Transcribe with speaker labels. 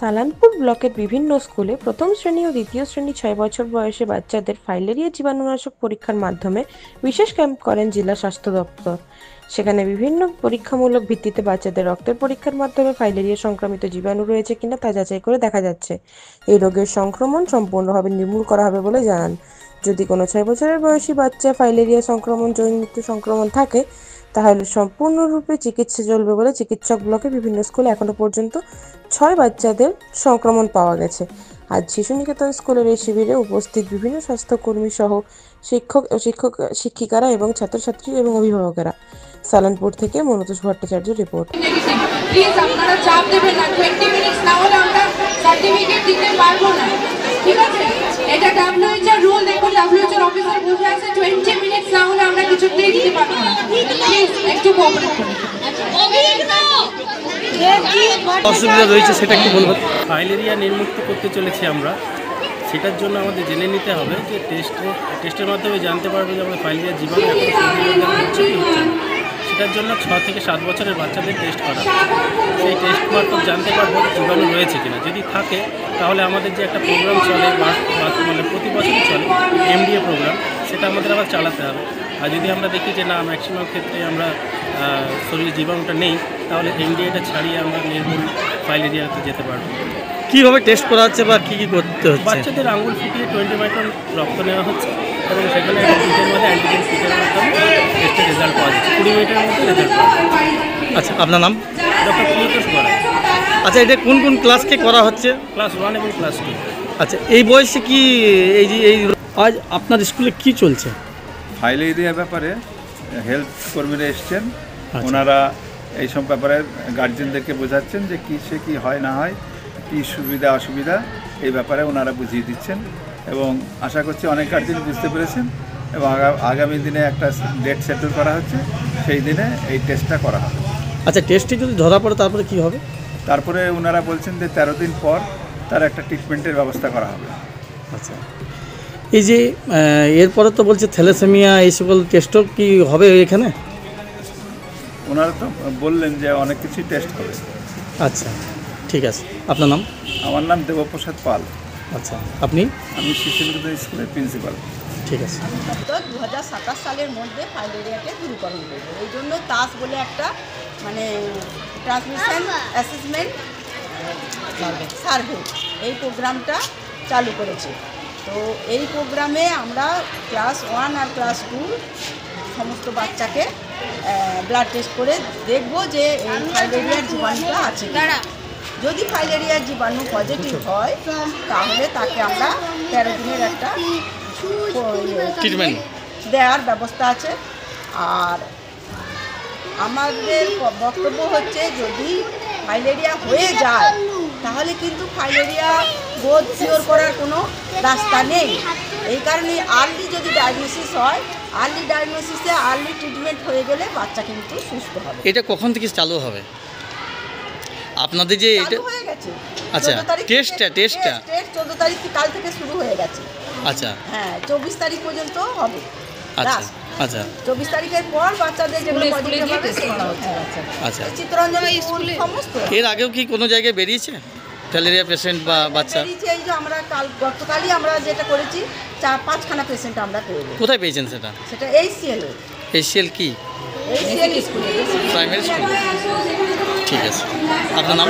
Speaker 1: সালানপুর ব্লকের বিভিন্ন স্কুলে প্রথম শ্রেণী ও দ্বিতীয় শ্রেণী 6 বছর বয়সী বাচ্চাদের ফাইলেরিয়া জীবাণুনাশক পরীক্ষার মাধ্যমে বিশেষ ক্যাম্প করেন জেলা স্বাস্থ্য দপ্তর। সেখানে বিভিন্ন পরীক্ষামূলক ভিত্তিতে বাচ্চাদের রক্তের পরীক্ষার মাধ্যমে ফাইলেরিয়া সংক্রামিত জীবাণু রয়েছে কিনা তা যাচাই করে দেখা যাচ্ছে। এই রোগের সংক্রমণ সম্পূর্ণভাবে নির্মূল করা হবে বলে জানান। যদি কোনো 6 বছরের বয়সী বাচ্চা ফাইলেরিয়া জনিত সংক্রমণ থাকে তাহলে সম্পূর্ণরূপে চিকিৎসা চলবে বলে চিকিৎসক ব্লকে বিভিন্ন স্কুলে এখনো পর্যন্ত 6 বাচ্চাদের সংক্রমণ পাওয়া গেছে। আজ শিশু নিকেতন স্কুলের এই শিবিরে উপস্থিত বিভিন্ন স্বাস্থ্যকর্মী সহ শিক্ষিকারা এবং ছাত্রছাত্রী এবং অভিভাবকেরা। সালানপুর থেকে মনোতোষ ভট্টাচার্য রিপোর্ট।
Speaker 2: প্লিজ আপনারা চাপ দেবেন না, 20 মিনিটস না হলে আমরা সার্টিফিকেট দিতে পারবো না, ঠিক আছে? এটা WHO রুল, দেখুন WHO অফিসার বসে আছে, 20 মিনিটস না হলে আমরা কিছুতেই দিতে পারবো না। প্লিজ একটু কোঅপারেট করুন।
Speaker 3: অসুবিধা রয়েছে সেটা কি বলবো?
Speaker 4: ফাইলেরিয়া নির্মুক্ত করতে চলেছি আমরা। সেটার জন্য আমাদের জেনে নিতে হবে যে টেস্টের মাধ্যমে জানতে পারবো যে আমাদের ফাইলেরিয়া জীবাণু হচ্ছে কি হচ্ছে না। সেটার জন্য 6 থেকে 7 বছরের বাচ্চাদের টেস্ট করা, সেই টেস্ট মারফত জানতে পারবো জীবাণু রয়েছে কিনা। যদি থাকে তাহলে আমাদের যে একটা প্রোগ্রাম চলে মানে প্রতি বছরই চলে MDA প্রোগ্রাম, সেটা আমাদের আবার চালাতে হবে। আর যদি আমরা দেখি যে না ম্যাক্সিমাম ক্ষেত্রে আমরা শরীরে জীবাণুটা নেই, তাহলে MDAটা ছাড়িয়ে আমরা নির্মূল ফাইলেরিয়াতে যেতে পারবো।
Speaker 3: কীভাবে টেস্ট করা হচ্ছে বা কী কী করতে হচ্ছে?
Speaker 4: বাচ্চাদের আঙুল ফুটিয়ে 20 মাইক্রন রক্ত নেওয়া হচ্ছে এবং সেখানে একটা কিটের মধ্যে অ্যান্টিজেন কিটের মাধ্যমে টেস্টের রেজাল্ট পাওয়া যাচ্ছে। 20 মিনিটের মধ্যে রেজাল্ট পাওয়া যাচ্ছে।
Speaker 3: আচ্ছা, আপনার নাম?
Speaker 4: ডক্টর মনোতোষ গড়াই।
Speaker 3: আচ্ছা, এটা কোন কোন ক্লাসকে করা হচ্ছে?
Speaker 4: ক্লাস 1 এবং ক্লাস 2।
Speaker 3: আচ্ছা, এই বয়সে কি এই আজ আপনার স্কুলে কি চলছে?
Speaker 5: ফাইলেরিয়া ব্যাপারে হেলথ কর্মীরা এসছেন, ওনারা এইসব ব্যাপারে গার্জেনদেরকে বোঝাচ্ছেন যে কী হয় না হয়, কী সুবিধা অসুবিধা, এই ব্যাপারে ওনারা বুঝিয়ে দিচ্ছেন এবং আশা করছি অনেক গার্জেন বুঝতে পেরেছেন এবং আগামী দিনে একটা ডেট সেটেল করা হচ্ছে, সেই দিনে এই টেস্টটা করা হবে।
Speaker 3: আচ্ছা, টেস্টে যদি ধরা পড়ে তারপরে কি হবে?
Speaker 5: তারপরে ওনারা বলছেন যে 13 দিন পর তার একটা ট্রিটমেন্টের ব্যবস্থা করা হবে।
Speaker 3: আচ্ছা, এই যে এরপরে তো বলছে থ্যালাসেমিয়া এই সকল টেস্টও কি হবে এখানে?
Speaker 5: ওনারা তো বললেন যে অনেক কিছুই টেস্ট হবে।
Speaker 3: আচ্ছা, ঠিক আছে। আপনার নাম?
Speaker 5: আমার নাম দেবপ্রসাদ পাল।
Speaker 3: আচ্ছা, আপনি?
Speaker 5: আমি শিশু নিকেতন স্কুলের প্রিন্সিপাল।
Speaker 3: ঠিক আছে।
Speaker 6: 2027 সালের মধ্যে ফাইলেরিয়াকে দূরীকরণ করবো। এই জন্য তাস বলে একটা মানে ট্রান্সমিশন অ্যাসেসমেন্ট সার্ভে এই প্রোগ্রামটা চালু করেছি। তো এই প্রোগ্রামে আমরা ক্লাস 1 আর ক্লাস 2 সমস্ত বাচ্চাকে ব্লাড টেস্ট করে দেখব যে এই ফাইলেরিয়ার জীবাণুটা আছে। যদি ফাইলেরিয়ার জীবাণু পজিটিভ হয় তাহলে তাকে আমরা 13 দিনের একটা ট্রিটমেন্ট দেওয়ার ব্যবস্থা আছে। আর আমাদের বক্তব্য হচ্ছে যদি ফাইলেরিয়া হয়ে যায় তাহলে কিন্তু ফাইলেরিয়া বোধ শিওর করার কোনো রাস্তা নেই। এই কারণে আর্লি যদি ডায়াগনোসিস হয়, আর্লি ডায়াগনোসিসে আর্লি ট্রিটমেন্ট হয়ে গেলে বাচ্চা কিন্তু সুস্থ হবে।
Speaker 3: এটা কখন থেকে চালু হবে আপনাদের? যে এটা
Speaker 6: হয়ে গেছে।
Speaker 3: আচ্ছা, টেস্টটা
Speaker 6: 14 তারিখ কাল থেকে শুরু হয়ে গেছে।
Speaker 3: আচ্ছা,
Speaker 6: হ্যাঁ, 24 তারিখ পর্যন্ত হবে।
Speaker 3: আচ্ছা আচ্ছা,
Speaker 6: 24 তারিখের পর বাচ্চাদের যেগুলো পজিটিভ হবে সেগুলো হচ্ছে।
Speaker 3: আচ্ছা,
Speaker 6: চিত্তরঞ্জন স্কুল সমস্ত।
Speaker 3: এর আগেও কি কোনো জায়গায় বেরিয়েছে ফ্যালেরিয়া পেশেন্ট বা বাচ্চা?
Speaker 6: এই যে আমরা গতকালই আমরা যেটা করেছি 4-5খানা পেশেন্ট আমরা পেয়েছি।
Speaker 3: কোথায় পেয়েছেন সেটা?
Speaker 6: সেটা HCL
Speaker 3: কি
Speaker 6: HCL স্কুলে,
Speaker 3: প্রাইমারি স্কুল। ঠিক আছে, আপনার নাম?